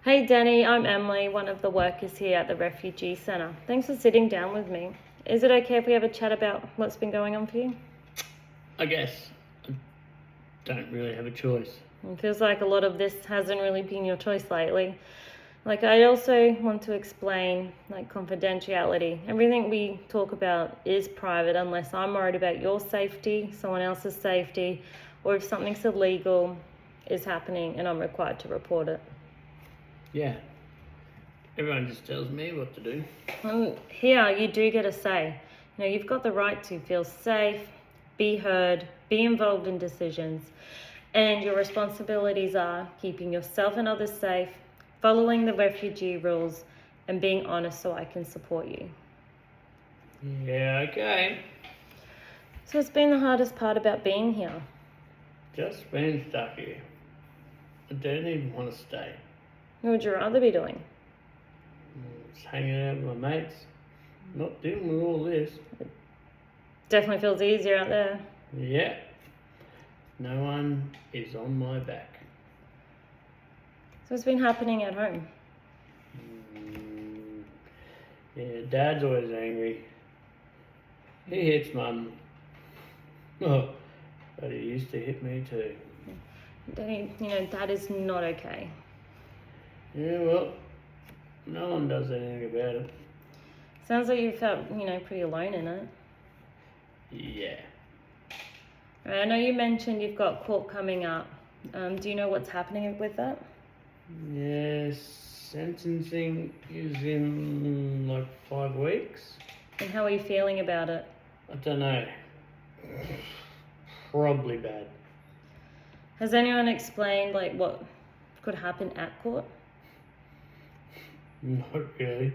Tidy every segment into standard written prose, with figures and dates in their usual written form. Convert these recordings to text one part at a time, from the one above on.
Hey Danny, I'm Emily, one of the workers here at the Refugee Centre. Thanks for sitting down with me. Is it okay if we have a chat about what's been going on for you? I guess I don't really have a choice. It feels like a lot of this hasn't really been your choice lately. I also want to explain, confidentiality. Everything we talk about is private unless I'm worried about your safety, someone else's safety, or if something's illegal is happening and I'm required to report it. Yeah. Everyone just tells me what to do. Here, you do get a say. You've got the right to feel safe, be heard, be involved in decisions, and your responsibilities are keeping yourself and others safe, following the refugee rules, and being honest so I can support you. Yeah, okay. So it's been the hardest part about being here. Just being stuck here. I don't even want to stay. What would you rather be doing? Just hanging out with my mates. Not dealing with all this. Definitely feels easier out there. Yeah. No one is on my back. So it's been happening at home. Yeah, Dad's always angry. He hits Mum. Oh, but he used to hit me too. Danny, that is not okay. Yeah, well, no one does anything about it. Sounds like you felt, pretty alone in it. Yeah. I know you mentioned you've got court coming up. Do you know what's happening with that? Yes, sentencing is in like 5 weeks. And how are you feeling about it? I don't know. Probably bad. Has anyone explained what could happen at court? Not really.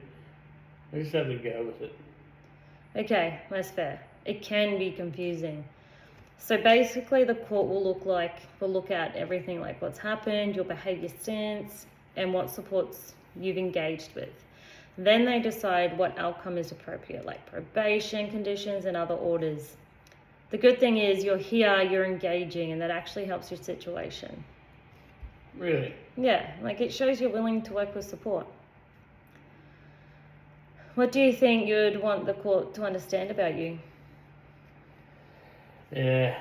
I just have to go with it. Okay, that's fair. It can be confusing. So basically the court will look at everything like what's happened, your behaviour since, and what supports you've engaged with. Then they decide what outcome is appropriate, like probation conditions and other orders. The good thing is you're here, you're engaging, and that actually helps your situation. Really? Yeah, it shows you're willing to work with support. What do you think you'd want the court to understand about you? Yeah,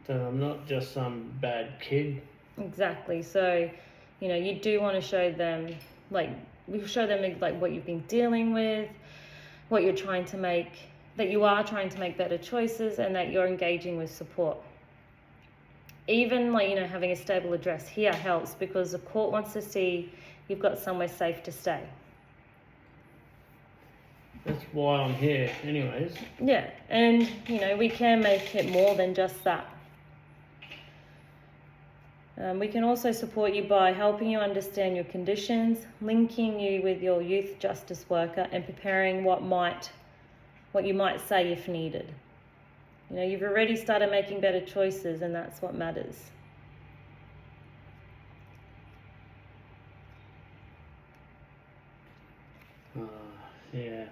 that I'm not just some bad kid. Exactly. So, you do want to show them, what you've been dealing with, what you're trying to make, that you are trying to make better choices, and that you're engaging with support. Even having a stable address here helps because the court wants to see you've got somewhere safe to stay. That's why I'm here anyways. Yeah, and we can make it more than just that. We can also support you by helping you understand your conditions, linking you with your youth justice worker, and preparing what you might say if needed. You've already started making better choices, and that's what matters. Yeah.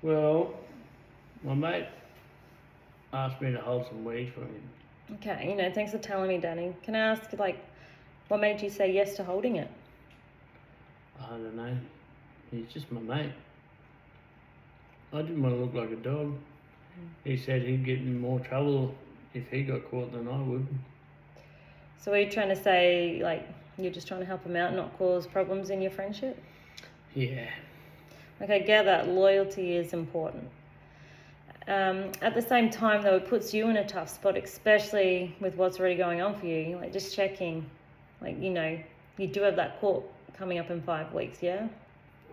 Well, my mate asked me to hold some weed for him. Okay, thanks for telling me, Danny. Can I ask, what made you say yes to holding it? I don't know. He's just my mate. I didn't want to look like a dog. He said he'd get in more trouble if he got caught than I would. So are you trying to say, you're just trying to help him out, not cause problems in your friendship? Yeah. I get that. Loyalty is important. At the same time, though, it puts you in a tough spot, especially with what's already going on for you. Just checking, you do have that court coming up in 5 weeks, yeah?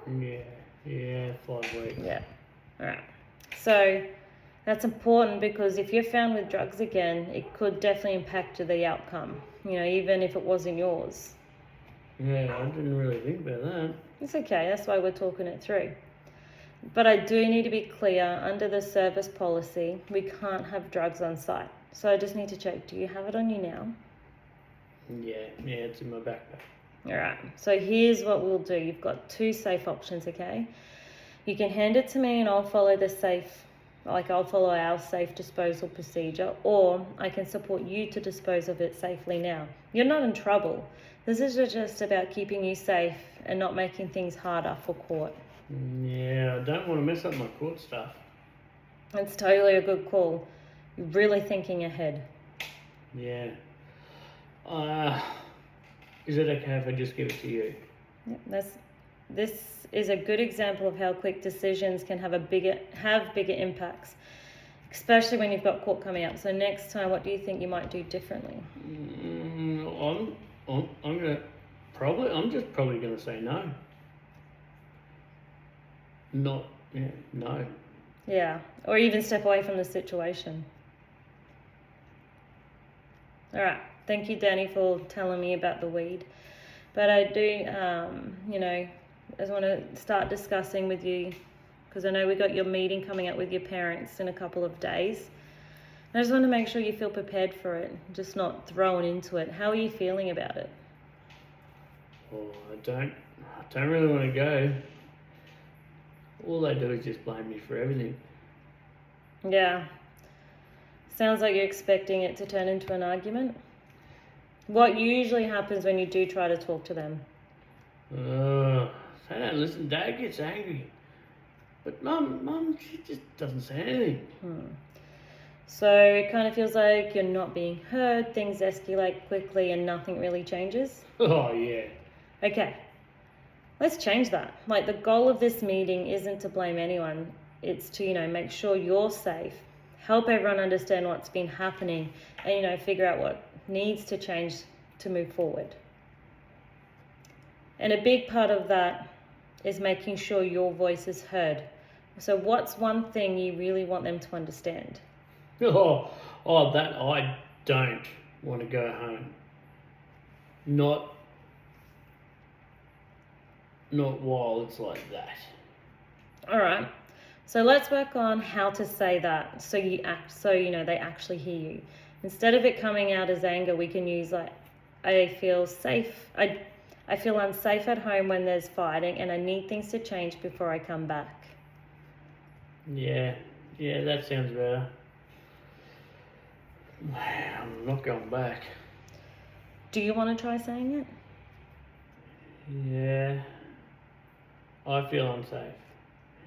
Yeah, 5 weeks. Yeah, all right. So that's important because if you're found with drugs again, it could definitely impact the outcome, even if it wasn't yours. Yeah, I didn't really think about that. It's okay, that's why we're talking it through. But I do need to be clear, under the service policy, we can't have drugs on site. So I just need to check, do you have it on you now? Yeah, it's in my backpack. All right, so here's what we'll do. You've got 2 safe options, okay? You can hand it to me and I'll follow the safe like I'll follow our safe disposal procedure, or I can support you to dispose of it safely now. You're not in trouble. This is just about keeping you safe and not making things harder for court. Yeah, I don't want to mess up my court stuff. It's totally a good call. You're really thinking ahead. Yeah. Is it okay if I just give it to you? Yeah, this is a good example of how quick decisions can have bigger impacts, especially when you've got court coming up. So next time, what do you think you might do differently? I'm just probably gonna say no. No. Yeah, or even step away from the situation. All right, thank you, Danny, for telling me about the weed. But I do, I just want to start discussing with you, because I know we got your meeting coming up with your parents in a couple of days. And I just want to make sure you feel prepared for it, just not thrown into it. How are you feeling about it? Well, I don't really want to go. All they do is just blame me for everything. Yeah. Sounds like you're expecting it to turn into an argument. What usually happens when you do try to talk to them? They don't listen. Dad gets angry. But Mum, she just doesn't say anything. So it kind of feels like you're not being heard, things escalate quickly and nothing really changes? Oh, yeah. Okay, let's change that. Like, the goal of this meeting isn't to blame anyone. It's to, make sure you're safe, help everyone understand what's been happening, and, figure out what needs to change to move forward. And a big part of that is making sure your voice is heard. So what's one thing you really want them to understand? That I don't want to go home. Not while it's like that. All right. So let's work on how to say that so they actually hear you. Instead of it coming out as anger, we can use like, I feel safe. I feel unsafe at home when there's fighting, and I need things to change before I come back. Yeah, that sounds better. I'm not going back. Do you want to try saying it? Yeah. I feel unsafe,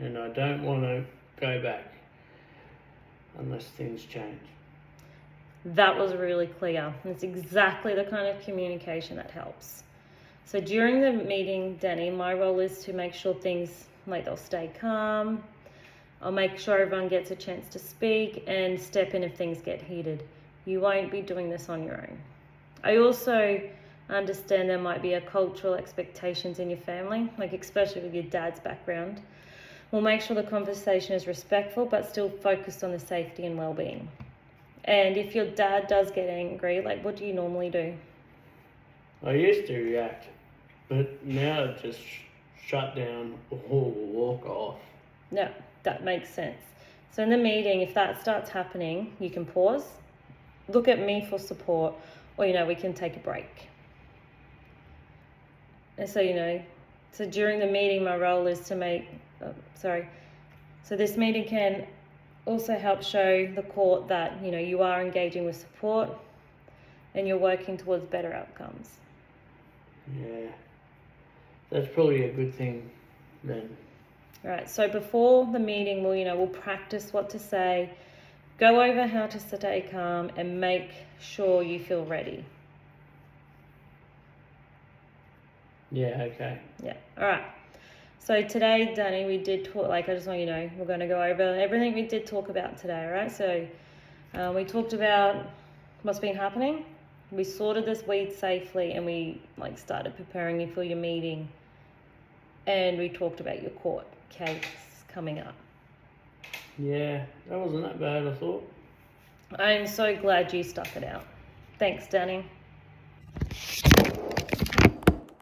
and I don't want to go back unless things change. That was really clear. It's exactly the kind of communication that helps. So during the meeting, Danny, my role is to make sure things, like, they'll stay calm. I'll make sure everyone gets a chance to speak and step in if things get heated. You won't be doing this on your own. I also understand there might be a cultural expectations in your family, like especially with your dad's background. We'll make sure the conversation is respectful but still focused on the safety and well-being. And if your dad does get angry, like, what do you normally do? I used to react, but now I just shut down or walk off. No, that makes sense. So in the meeting, if that starts happening, you can pause, look at me for support, or, we can take a break. And so during the meeting, my role is to so this meeting can also help show the court that, you are engaging with support and you're working towards better outcomes. Yeah, that's probably a good thing then. All right, so before the meeting, we'll practice what to say, go over how to stay calm, and make sure you feel ready. Yeah, okay. Yeah, all right. So today, Danny, we did talk, I just want you to know, we're going to go over everything we did talk about today, all right? So we talked about what's been happening. We sorted this weed safely, and we started preparing you for your meeting. And we talked about your court case coming up. Yeah, that wasn't that bad, I thought. I'm so glad you stuck it out. Thanks, Danny.